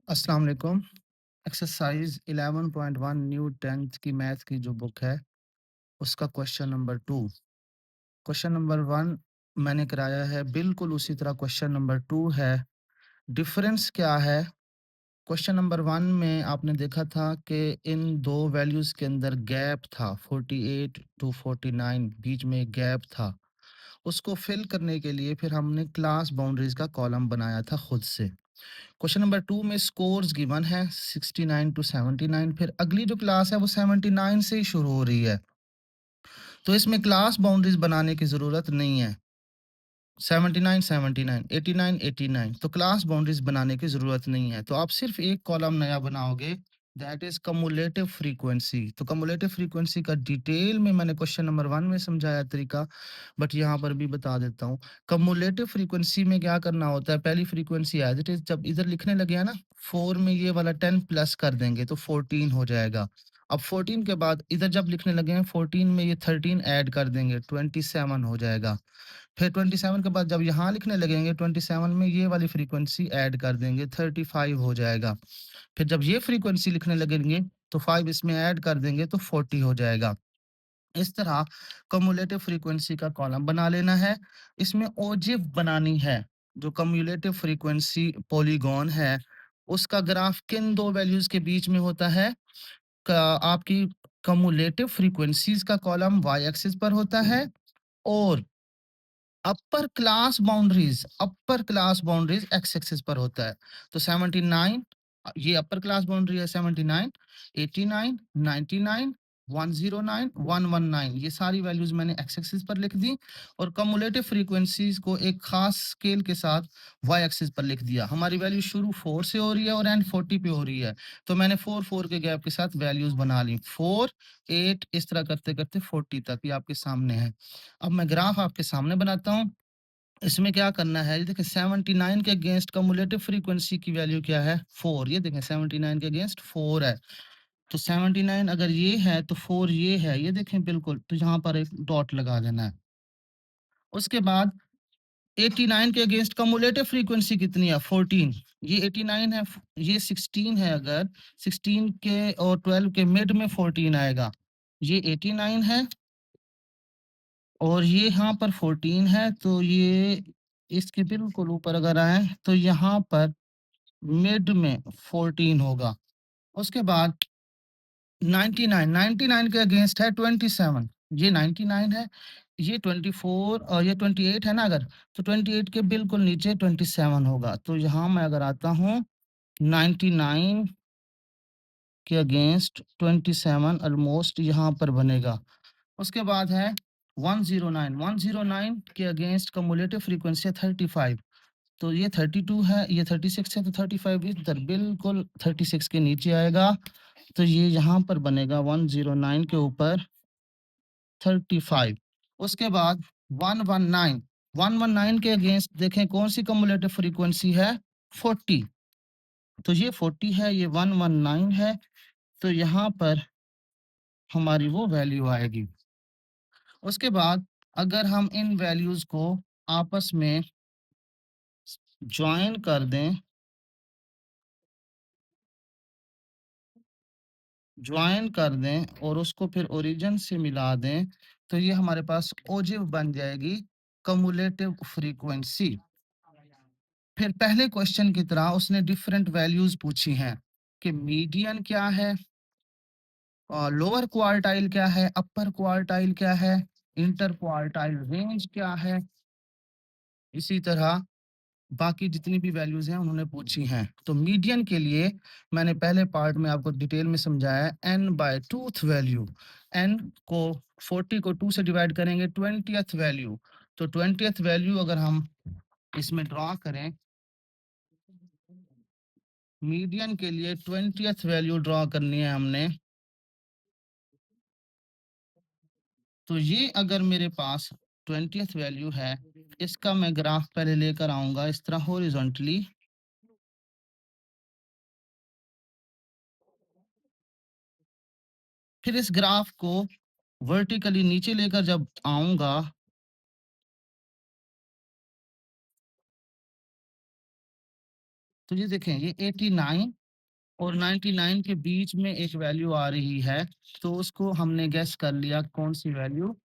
अस्सलाम वालेकुम। Exercise 11.1 new 10th की मैथ की जो बुक है, उसका क्वेश्चन नंबर 2। क्वेश्चन नंबर 1 मैंने कराया है, बिल्कुल उसी तरह क्वेश्चन नंबर 2 है। डिफरेंस क्या है? क्वेश्चन नंबर 1 में आपने देखा था कि इन 2 वैल्यूज़ के अंदर गैप था, 48 टू 49 बीच में एक गैप था। उसको फिल करने के लिए फिर हमने क्लास बाउंड्रीज़ का कॉलम बनाया था खुद से। क्वेश्चन नंबर 2 में स्कोर्स गिवन है 69 टू 79, फिर अगली जो क्लास है वो 79 से ही शुरू हो रही है। तो इसमें क्लास बाउंड्रीज बनाने की ज़रूरत नहीं है। 79, 79, 89, 89 तो क्लास बाउंड्रीज बनाने की ज़रूरत नहीं है। तो आप सिर्फ एक कॉलम नया बनाओगे, दैट इज़ कम्युलेटिव फ्रीक्वेंसी। तो कम्युलेटिव फ्रीक्वेंसी का डिटेल में मैंने क्वेश्चन नंबर 1 में समझाया तरीका, बट यहाँ पर भी बता देता हूँ। कम्युलेटिव फ्रीक्वेंसी में क्या करना होता है, पहली फ्रीक्वेंसी एज़ इट इज़ जब इधर लिखने लगे हैं ना, 4 में ये वाला 10 प्लस कर देंगे तो 14 हो जाएगा। अब 14 के बाद इधर जब लिखने लगे हैं 14 में ये 13 ऐड कर देंगे, 27 हो जाएगा। फिर 27 के बाद जब यहाँ लिखने लगेंगे 27 में ये वाली फ्रीक्वेंसी ऐड कर देंगे, 35 हो जाएगा। फिर जब ये फ्रीक्वेंसी लिखने लगेंगे तो 5 इसमें ऐड कर देंगे तो 40 हो जाएगा। इस तरह कम्युलेटिव फ्रीक्वेंसी का कॉलम बना लेना है। इसमें ओजिव बनानी है। जो कम्युलेटिव फ्रीक्वेंसी पॉलीगॉन है, उसका ग्राफ किन 2 वैल्यूज़ के बीच में होता है? का आपकी कम्युलेटिव फ्रीक्वेंसीज़ का कॉलम वाई एक्सिस पर होता है और upper class boundaries x axis पर होता है। तो 79 ये अपर क्लास बाउंड्री है, 79, 89, 99, 109, 119 ये सारी वैल्यूज मैंने एक्स एक्सिस पर लिख दी और कम्युलेटिव फ्रीक्वेंसीज को एक खास स्केल के साथ वाई एक्सिस पर लिख दिया। हमारी वैल्यू शुरू 4 से हो रही है और एंड 40 पे हो रही है, तो मैंने 4 4 के गैप के साथ वैल्यूज बना ली, 4 8 इस तरह करते करते 40 तक, ये आपके सामने है। अब मैं ग्राफ आपके सामने बनाता हूँ। इसमें क्या करना है, ये देखिए 79 के अगेंस्ट कम्युलेटिव फ्रीक्वेंसी की वैल्यू क्या है, 4। ये देखें 79 के अगेंस्ट 4 है। तो 79 अगर ये है तो 4 ये है, ये देखें बिल्कुल, तो यहाँ पर एक डॉट लगा देना है। उसके बाद 89 के अगेंस्ट कम्युलेटिव फ्रीक्वेंसी कितनी है, 14। ये 89 है, ये 16 है, अगर 16 के और 12 के मिड में 14 आएगा। ये 89 है और ये यहाँ पर 14 है, तो ये इसके बिल्कुल ऊपर अगर आए तो यहाँ पर मिड में 14 होगा। उसके बाद 99, 99 के अगेंस्ट है 27। ये 99 है, ये 24 और ये 28 है ना अगर, तो 28 के बिल्कुल नीचे 27 होगा। तो यहाँ मैं अगर आता हूँ 99 के अगेंस्ट 27 ऑलमोस्ट यहाँ पर बनेगा। उसके बाद है 109, 109 के अगेंस्ट कम्युलेटिव फ्रीक्वेंसी है 35। तो ये 32 है, ये 36 है, तो 35 इधर बिल्कुल 36 के नीचे आएगा। तो ये यहाँ पर बनेगा 109 के ऊपर 35। उसके बाद 119, 119 के अगेंस्ट देखें कौन सी कम्युलेटिव फ्रीक्वेंसी है, 40। तो ये 40 है, ये 119 है, तो यहाँ पर हमारी वो वैल्यू आएगी। उसके बाद अगर हम इन वैल्यूज को आपस में ज्वाइन कर दें, और उसको फिर ओरिजिन से मिला दें, तो ये हमारे पास ओजिव बन जाएगी कम्युलेटिव फ्रीक्वेंसी। फिर पहले क्वेश्चन की तरह उसने डिफरेंट वैल्यूज पूछी हैं कि मीडियन क्या है, लोअर क्वार्टाइल क्या है, अपर क्वार्टाइल क्या है, इंटर क्वार्टाइल रेंज क्या है। इसी तरह बाकी जितनी भी वैल्यूज हैं उन्होंने पूछी हैं। तो मीडियन के लिए मैंने पहले पार्ट में आपको डिटेल में समझाया, n by twoth value. N को 40 को 2 से डिवाइड करेंगे, 20th वैल्यू। तो 20th वैल्यू अगर हम इसमें ड्रॉ करें, मीडियन के लिए 20th वैल्यू ड्रॉ करनी है हमने, तो ये अगर मेरे पास 20th वैल्यू है, इसका मैं ग्राफ पहले लेकर आऊंगा इस तरह हॉरिजॉन्टली। फिर इस ग्राफ को वर्टिकली नीचे लेकर जब आऊंगा, तो ये देखें, ये 89 और 99 के बीच में एक वैल्यू आ रही है, तो उसको हमने गेस कर लिया कौन सी वैल्यू,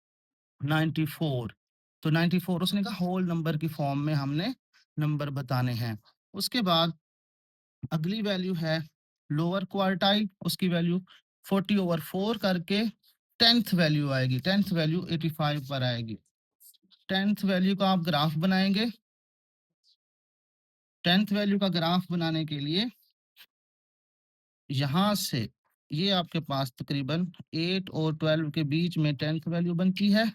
94। तो 94 उसने कहा होल नंबर की फॉर्म में हमने नंबर बताने हैं। उसके बाद अगली वैल्यू है लोअर क्वार्टाइल, उसकी वैल्यू 40/4 करके 10th वैल्यू आएगी, 10th वैल्यू 85 पर आएगी। 10th वैल्यू का आप ग्राफ बनाएंगे। 10th वैल्यू का ग्राफ बनाने के लिए यहाँ से ये आपके पास तकरीबन 8 और 12 के बीच में 10th वैल्यू बनती है।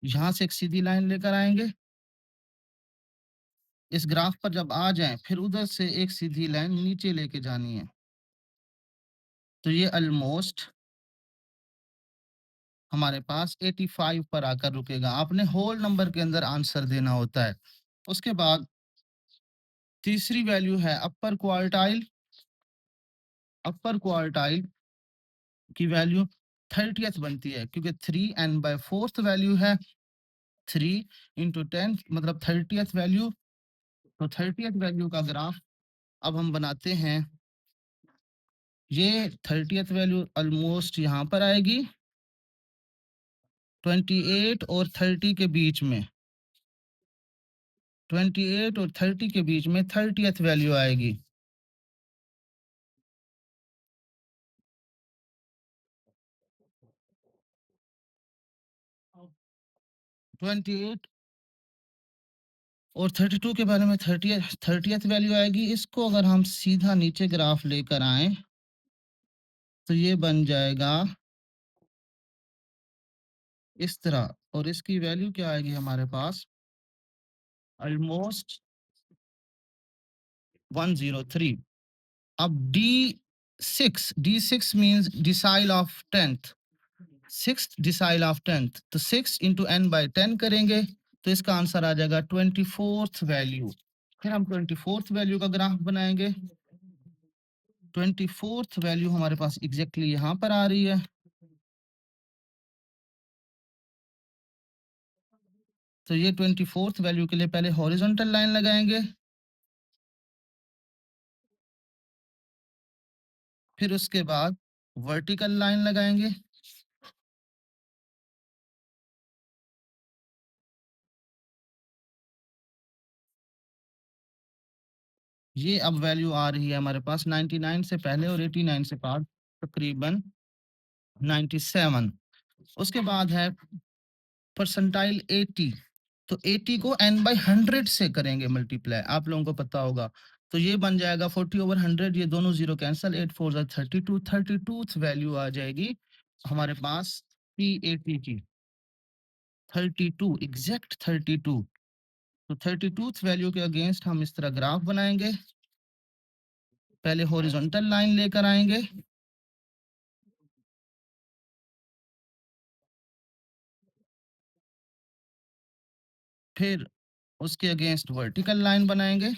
यहाँ से एक सीधी लाइन लेकर आएंगे। इस ग्राफ पर जब आ जाएं, फिर उधर से एक सीधी लाइन नीचे लेके जानी है। तो ये ऑलमोस्ट हमारे पास 85 पर आकर रुकेगा। आपने होल नंबर के अंदर आंसर देना होता है। उसके बाद तीसरी वैल्यू है अपर क्वार्टाइल। अपर क्वार्टाइल की वैल्यू 30th बनती है, क्योंकि 3n/4 वैल्यू है। 3 इंटू 10 मतलब 30th वैल्यू। तो 30th वैल्यू का ग्राफ अब हम बनाते हैं। ये 30th वैल्यू ऑलमोस्ट यहाँ पर आएगी, 28 और 30 के बीच में। 28 और 30 के बीच में 30th वैल्यू आएगी। 28 और 32 के बारे में 30th वैल्यू आएगी। इसको अगर हम सीधा नीचे ग्राफ लेकर आए, तो ये बन जाएगा इस तरह, और इसकी वैल्यू क्या आएगी हमारे पास, ऑलमोस्ट 103। अब D6 means decile of 10th, 6th decile of 10th। तो 6 इंटू n/10 करेंगे तो इसका आंसर आ जाएगा 24th वैल्यू। फिर हम 24th वैल्यू का ग्राफ बनाएंगे। 24th वैल्यू हमारे पास एग्जैक्टली यहाँ पर आ रही है। तो ये 24th वैल्यू के लिए पहले हॉरिजॉन्टल लाइन लगाएंगे, फिर उसके बाद वर्टिकल लाइन लगाएंगे। ये अब वैल्यू आ रही है हमारे पास 99 से पहले और 89 से बाद, तकरीबन 97। उसके बाद है परसेंटाइल 80। तो 80 को n/100 से करेंगे मल्टीप्लाई, आप लोगों को पता होगा। तो ये बन जाएगा 40/100, ये दोनों जीरो कैंसल, 8 4 जा 32, 32th वैल्यू आ जाएगी हमारे पास P80 की, 32 एग्जैक्ट 32। तो 32th वैल्यू के अगेंस्ट हम इस तरह ग्राफ बनाएंगे। पहले हॉरिजॉन्टल लाइन लेकर आएंगे, फिर उसके अगेंस्ट वर्टिकल लाइन बनाएंगे।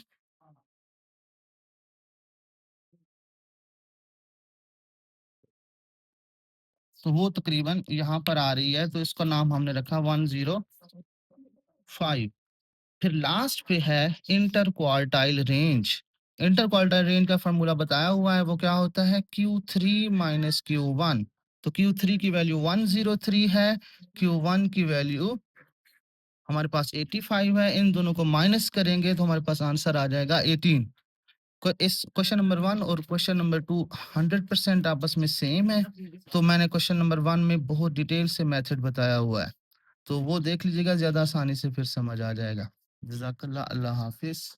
तो वो तकरीबन यहाँ पर आ रही है, तो इसका नाम हमने रखा 105। फिर लास्ट पे है inter quartile range. Inter quartile range का फॉर्मूला बताया हुआ है, वो क्या होता है, Q3 माइनस Q1। तो Q3 की वैल्यू 103 है, Q1 की वैल्यू हमारे पास 85 है। इन दोनों को माइनस करेंगे तो हमारे पास आंसर आ जाएगा 18। इस क्वेश्चन नंबर 1 और क्वेश्चन नंबर 2 100% आपस में सेम है। तो मैंने क्वेश्चन नंबर 1 में बहुत डिटेल से मेथड बताया हुआ है, तो वो देख लीजिएगा, ज्यादा आसानी से फिर समझ आ जाएगा। जज़ाकल्लाह, अल्लाह हाफिज।